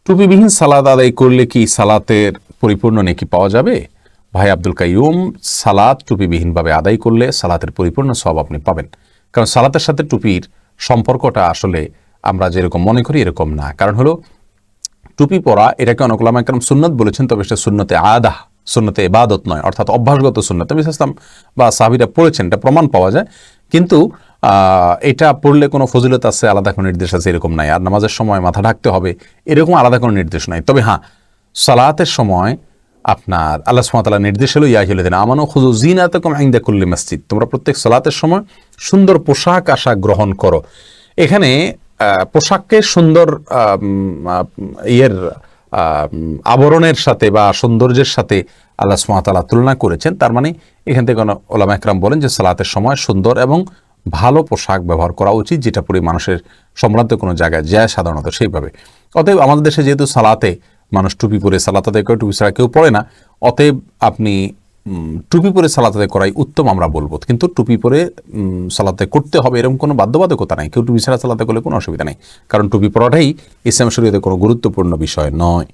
টুপিবিহীন সালাত আদায় করলে কি সালাতের পরিপূর্ণ নেকি পাওয়া যাবে? ভাই আব্দুল কাইয়ুম, সালাত টুপিবিহীনভাবে আদায় করলে সালাতের পরিপূর্ণ সওয়াব আপনি পাবেন। কারণ সালাতের সাথে টুপির সম্পর্কটা আসলে আমরা যেরকম মনে করি এরকম না। কারণ হলো টুপি পরা এটাকে অনেক ওলামা কেরাম সুন্নত বলেছেন, তবে সেটা সুন্নতে আদাহ, সুন্নতে ইবাদত নয়, অর্থাৎ অভ্যাসগত সুন্নত। নবী সাল্লাল্লাহু আলাইহি ওয়াসাল্লাম বা সাহাবীরা পড়েছেন, এটা প্রমাণ পাওয়া যায়। কিন্তু এটা পড়লে কোনো ফজিলত আছে, আলাদা কোনো নির্দেশ আছে এরকম নাই। আর নামাজের সময় মাথা ঢাকতে হবে এরকম আলাদা কোনো নির্দেশ নাই। তবে হ্যাঁ, সালাতের সময় আপনার আল্লাহ সুবহানাহু ওয়া তাআলা নির্দেশ হলো ইয়া আইয়ুহাল্লাযীনা আমানু খুযু যিনাতাকুম ইনদা কুল্লি মসজিদ, তোমরা প্রত্যেক সালাতের সময় সুন্দর পোশাক আশাক গ্রহণ করো। এখানে পোশাককে সুন্দর আবরণের সাথে বা সৌন্দর্যের সাথে আল্লাহ সুবহানাহু ওয়া তাআলা তুলনা করেছেন। তার মানে এখান থেকে ওলামা একরাম বলেন যে সালাতের সময় সুন্দর এবং ভালো পোশাক ব্যবহার করা উচিত, যেটা পরে মানুষের সম্ভ্রান্ত কোনো জায়গায় যায় সাধারণত সেইভাবে। অতএব আমাদের দেশে যেহেতু সালাতে মানুষ টুপি পরে সালাত আদায় করে, টুপি ছাড়া কেউ পড়ে না, অতএব আপনি টুপি পরে সালাত আদায় করাই উত্তম আমরা বলবো। কিন্তু টুপি পরে সালাত আদায় করতে হবে এরকম কোনো বাধ্যবাধকতা নাই। কেউ টুপি ছাড়া সালাত আদায় করলে কোনো অসুবিধা নেই, কারণ টুপি পরাটাই ইসলাম শরীয়তে কোনো গুরুত্বপূর্ণ বিষয় নয়।